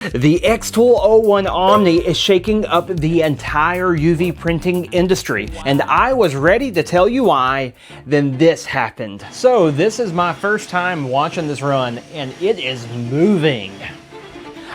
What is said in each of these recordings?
The xTool O1 Omni is shaking up the entire UV printing industry, and I was ready to tell you why. Then this happened. So this is my first time watching this run, and it is moving.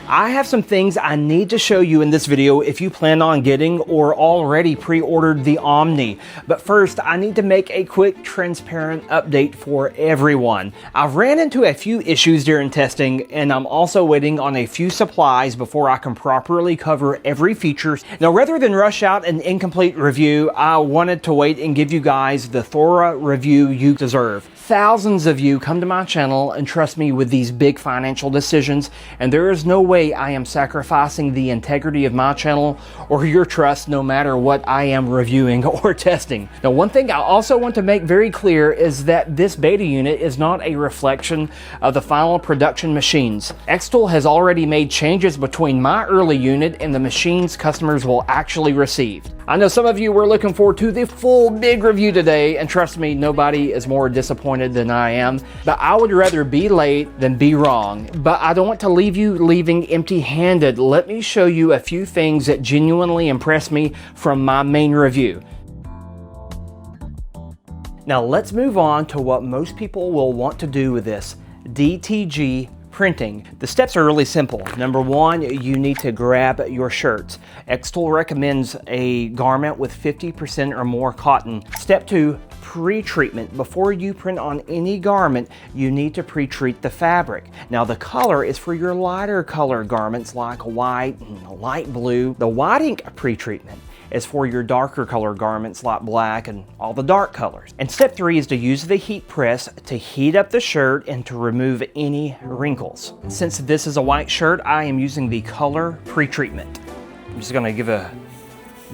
I have some things I need to show you in this video if you plan on getting or already pre-ordered the Omni. But first, I need to make a quick transparent update for everyone. I've ran into a few issues during testing, and I'm also waiting on a few supplies before I can properly cover every feature. Now, rather than rush out an incomplete review, I wanted to wait and give you guys the thorough review you deserve. Thousands of you come to my channel and trust me with these big financial decisions, and there is no way I am sacrificing the integrity of my channel or your trust no matter what I am reviewing or testing. Now, one thing I also want to make very clear is that this beta unit is not a reflection of the final production machines. xTool has already made changes between my early unit and the machines customers will actually receive. I know some of you were looking forward to the full big review today, and trust me, nobody is more disappointed than I am, but I would rather be late than be wrong. But I don't want to leave you leaving empty-handed. Let me show you a few things that genuinely impressed me from my main review. Now let's move on to what most people will want to do with this, DTG printing. The steps are really simple. Number one, you need to grab your shirts. xTool recommends a garment with 50% or more cotton. Step two, pre-treatment. Before you print on any garment, you need to pre-treat the fabric. Now the color is for your lighter color garments like white and light blue. The white ink pre-treatment is for your darker color garments like black and all the dark colors. And step three is to use the heat press to heat up the shirt and to remove any wrinkles. Since this is a white shirt, I am using the color pre-treatment. I'm just gonna give a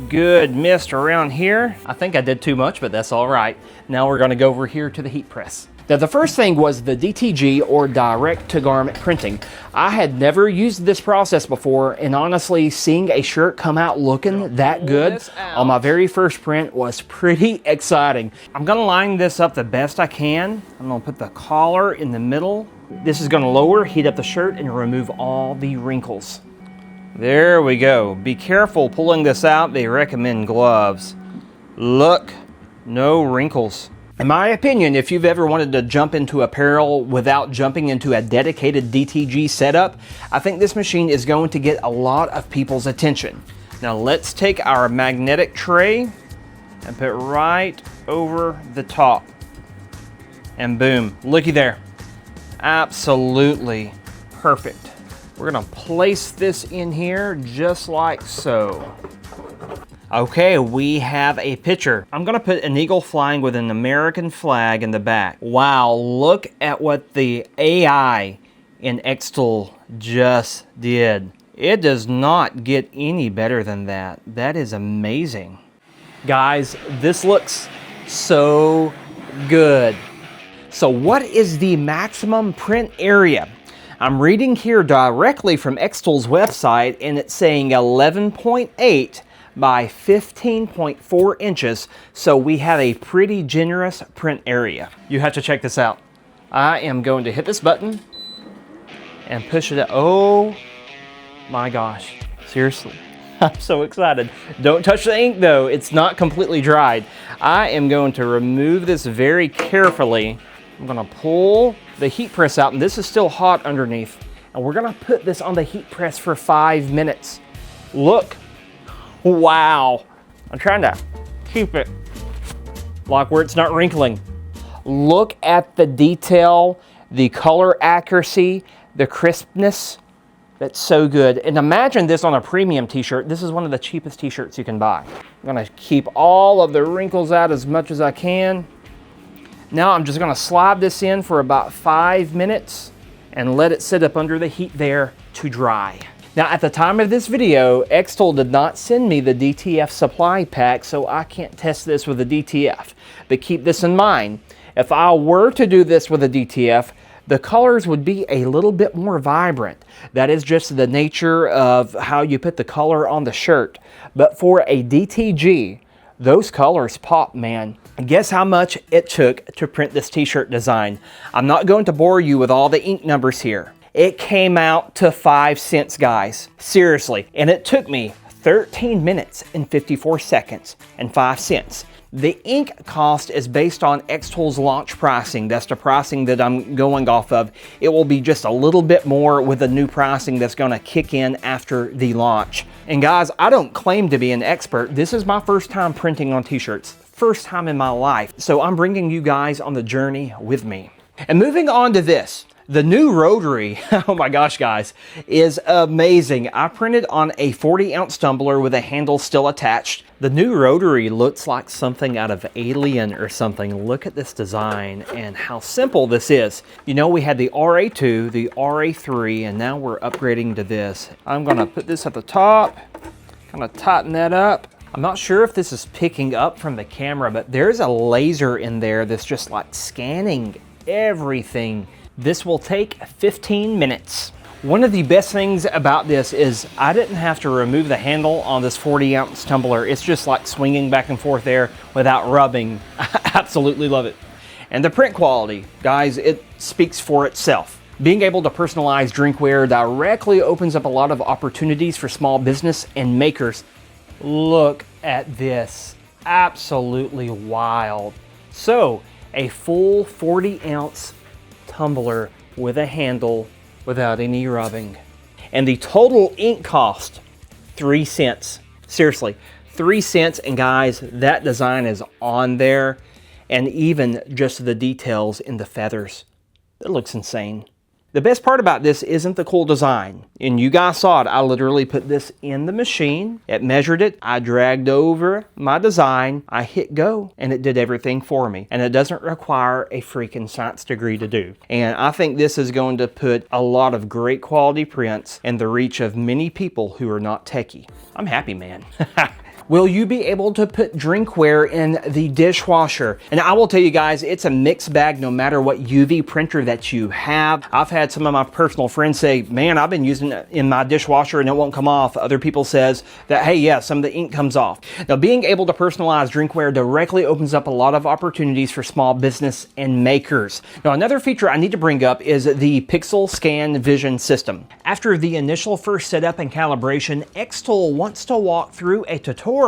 good mist around here. I think I did too much, but that's all right. Now we're gonna go over here to the heat press. Now the first thing was the DTG or direct to garment printing. I had never used this process before, and honestly, seeing a shirt come out looking that good on my very first print was pretty exciting. I'm gonna line this up the best I can. I'm gonna put the collar in the middle. This is gonna lower, heat up the shirt, and remove all the wrinkles. There we go. Be careful pulling this out. They recommend gloves. Look, no wrinkles. In my opinion, if you've ever wanted to jump into apparel without jumping into a dedicated DTG setup, I think this machine is going to get a lot of people's attention. Now let's take our magnetic tray and put it right over the top. And boom, looky there. Absolutely perfect. We're gonna place this in here just like so. Okay, we have a picture. I'm gonna put an eagle flying with an American flag in the back. Wow, look at what the AI in xTool just did. It does not get any better than that. That is amazing. Guys, this looks so good. So what is the maximum print area? I'm reading here directly from xTool's website, and it's saying 11.8 by 15.4 inches, so we have a pretty generous print area. You have to check this out. I am going to hit this button and push it out. Oh my gosh, seriously, I'm so excited. Don't touch the ink though, it's not completely dried. I am going to remove this very carefully. I'm gonna pull the heat press out, and this is still hot underneath, and we're gonna put this on the heat press for 5 minutes. Look. Wow, I'm trying to keep it like where it's not wrinkling. Look at the detail, the color accuracy, the crispness. That's so good. And imagine this on a premium t-shirt. This is one of the cheapest t-shirts you can buy. I'm gonna keep all of the wrinkles out as much as I can. Now I'm just gonna slide this in for about 5 minutes and let it sit up under the heat there to dry. Now at the time of this video, xTool did not send me the DTF supply pack, so I can't test this with a DTF. But keep this in mind, if I were to do this with a DTF, the colors would be a little bit more vibrant. That is just the nature of how you put the color on the shirt. But for a DTG, those colors pop, man. Guess how much it took to print this t-shirt design? I'm not going to bore you with all the ink numbers here. It came out to 5 cents, guys. Seriously. And it took me 13 minutes and 54 seconds and 5 cents. The ink cost is based on xTool's launch pricing. That's the pricing that I'm going off of. It will be just a little bit more with the new pricing that's gonna kick in after the launch. And guys, I don't claim to be an expert. This is my first time printing on t-shirts. First time in my life. So I'm bringing you guys on the journey with me. And moving on to this. The new Rotary, oh my gosh guys, is amazing. I printed on a 40-ounce tumbler with a handle still attached. The new Rotary looks like something out of Alien or something. Look at this design and how simple this is. You know, we had the RA2, the RA3, and now we're upgrading to this. I'm gonna put this at the top, kind of tighten that up. I'm not sure if this is picking up from the camera, but there's a laser in there that's just like scanning everything. This will take 15 minutes. One of the best things about this is I didn't have to remove the handle on this 40-ounce tumbler. It's just like swinging back and forth there without rubbing. I absolutely love it. And the print quality, guys, it speaks for itself. Being able to personalize drinkware directly opens up a lot of opportunities for small business and makers. Look at this, absolutely wild. So, a full 40-ounce tumbler with a handle without any rubbing. And the total ink cost, 3 cents. Seriously, 3 cents. And guys, that design is on there. And even just the details in the feathers. It looks insane. The best part about this isn't the cool design. And you guys saw it. I literally put this in the machine. It measured it. I dragged over my design. I hit go and it did everything for me. And it doesn't require a freaking science degree to do. And I think this is going to put a lot of great quality prints in the reach of many people who are not techie. I'm happy, man. Will you be able to put drinkware in the dishwasher? And I will tell you guys, it's a mixed bag no matter what UV printer that you have. I've had some of my personal friends say, man, I've been using it in my dishwasher and it won't come off. Other people says that, hey, yeah, some of the ink comes off. Now, being able to personalize drinkware directly opens up a lot of opportunities for small business and makers. Now, another feature I need to bring up is the Pixel Scan Vision system. After the initial first setup and calibration, xTool wants to walk through a tutorial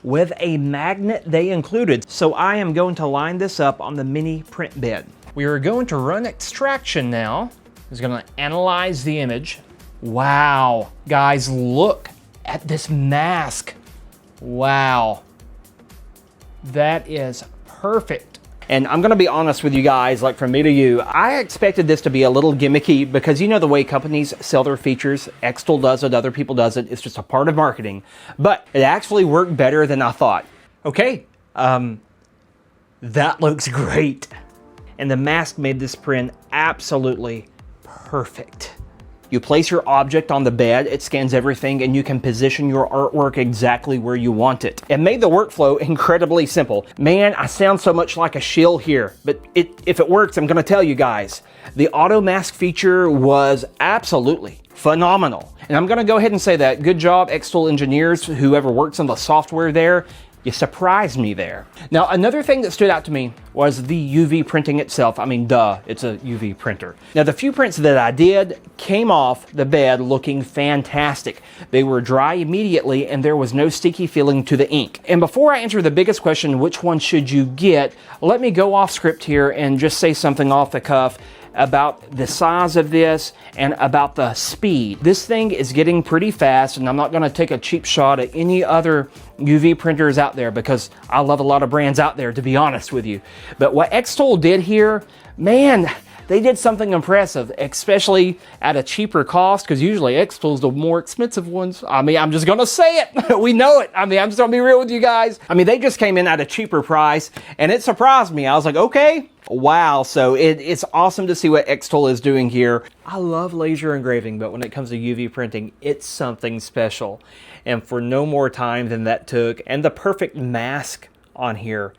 with a magnet they included. So I am going to line this up on the mini print bed. We are going to run extraction now. It's going to analyze the image. Wow, guys, look at this mask. Wow, that is perfect. And I'm gonna be honest with you guys, like from me to you, I expected this to be a little gimmicky because you know the way companies sell their features, xTool does it, other people does it, it's just a part of marketing. But it actually worked better than I thought. Okay, that looks great. And the mask made this print absolutely perfect. You place your object on the bed, it scans everything, and you can position your artwork exactly where you want it. It made the workflow incredibly simple. Man, I sound so much like a shill here, but if it works, I'm gonna tell you guys. The auto mask feature was absolutely phenomenal. And I'm gonna go ahead and say that. Good job, xTool engineers, whoever works on the software there. You surprised me there. Now, another thing that stood out to me was the UV printing itself. I mean, duh, it's a UV printer. Now, the few prints that I did came off the bed looking fantastic. They were dry immediately and there was no sticky feeling to the ink. And before I answer the biggest question, which one should you get, let me go off script here and just say something off the cuff about the size of this and about the speed. This thing is getting pretty fast, and I'm not gonna take a cheap shot at any other UV printers out there because I love a lot of brands out there, to be honest with you. But what xTool did here, man, they did something impressive, especially at a cheaper cost, because usually xTool's the more expensive ones. I mean, I'm just gonna say it. We know it. I mean, I'm just gonna be real with you guys. I mean, they just came in at a cheaper price, and it surprised me. I was like, okay, wow. So it's awesome to see what xTool is doing here. I love laser engraving, but when it comes to UV printing, it's something special. And for no more time than that took, and the perfect mask on here,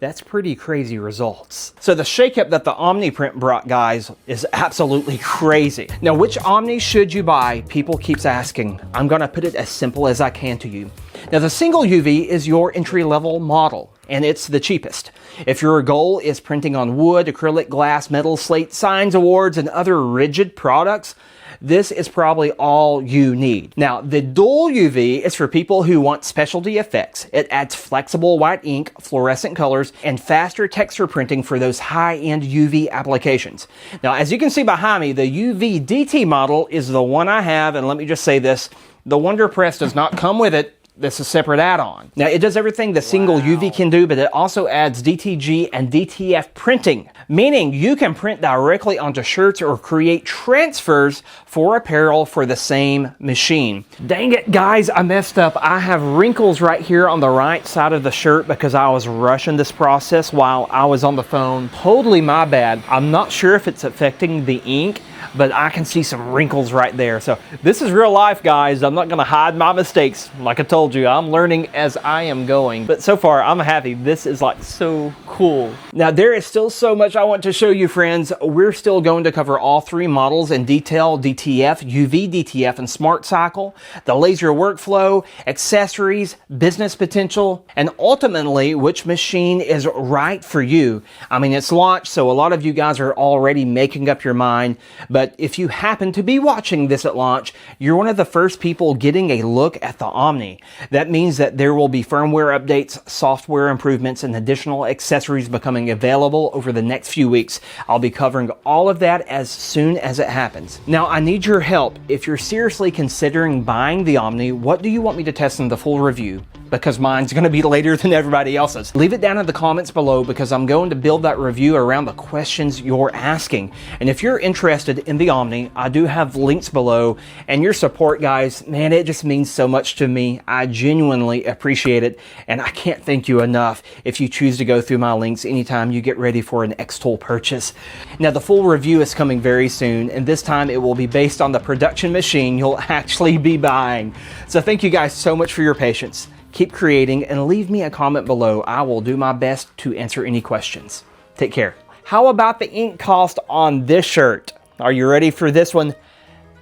that's pretty crazy results. So the shakeup that the Omni Print brought, guys, is absolutely crazy. Now, which Omni should you buy? People keeps asking. I'm gonna put it as simple as I can to you. Now, the single UV is your entry-level model. and it's the cheapest. If your goal is printing on wood, acrylic, glass, metal, slate, signs, awards, and other rigid products, this is probably all you need. Now, the dual UV is for people who want specialty effects. It adds flexible white ink, fluorescent colors, and faster texture printing for those high-end UV applications. Now, as you can see behind me, the UV DT model is the one I have, and let me just say this, the Wonder Press does not come with it. This is a separate add-on. Now, it does everything the single UV can do, but it also adds DTG and DTF printing, meaning you can print directly onto shirts or create transfers for apparel for the same machine. Dang it, guys, I messed up. I have wrinkles right here on the right side of the shirt because I was rushing this process while I was on the phone. Totally my bad. I'm not sure if it's affecting the ink, but I can see some wrinkles right there. So this is real life, guys. I'm not gonna hide my mistakes. Like I told you, I'm learning as I am going. But so far, I'm happy. This is like so cool. Now, there is still so much I want to show you, friends. We're still going to cover all three models in detail: DTF, UV DTF, and Smart Cycle, the laser workflow, accessories, business potential, and ultimately, which machine is right for you. I mean, it's launched, so a lot of you guys are already making up your mind. But if you happen to be watching this at launch, you're one of the first people getting a look at the Omni. That means that there will be firmware updates, software improvements, and additional accessories becoming available over the next few weeks. I'll be covering all of that as soon as it happens. Now, I need your help. If you're seriously considering buying the Omni, what do you want me to test in the full review? Because mine's going to be later than everybody else's. Leave it down in the comments below because I'm going to build that review around the questions you're asking. And if you're interested in the Omni, I do have links below. And your support, guys, man, it just means so much to me. I genuinely appreciate it. And I can't thank you enough if you choose to go through my links anytime you get ready for an xTool purchase. Now, the full review is coming very soon. And this time it will be based on the production machine you'll actually be buying. So thank you guys so much for your patience. Keep creating and leave me a comment below. I will do my best to answer any questions. Take care. How about the ink cost on this shirt? Are you ready for this one?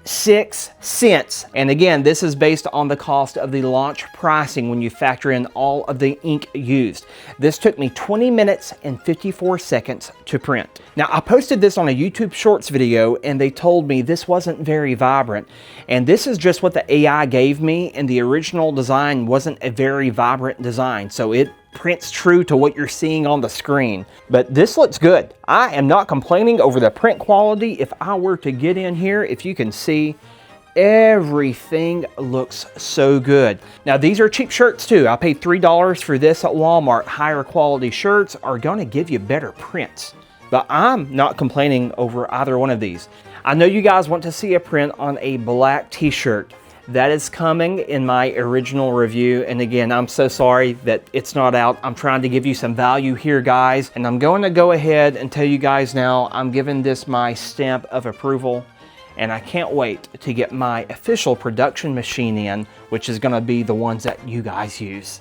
6 cents. And again, this is based on the cost of the launch pricing when you factor in all of the ink used. This took me 20 minutes and 54 seconds to print. Now, I posted this on a YouTube Shorts video and they told me this wasn't very vibrant. And this is just what the AI gave me, and the original design wasn't a very vibrant design. So it prints true to what you're seeing on the screen. But this looks good. I am not complaining over the print quality. If I were to get in here, if you can see, everything looks so good. Now, these are cheap shirts too. I paid $3 for this at Walmart. Higher quality shirts are going to give you better prints. But I'm not complaining over either one of these. I know you guys want to see a print on a black t-shirt. That is coming in my original review. And again, I'm so sorry that it's not out. I'm trying to give you some value here, guys. And I'm going to go ahead and tell you guys now, I'm giving this my stamp of approval. And I can't wait to get my official production machine in, which is going to be the ones that you guys use.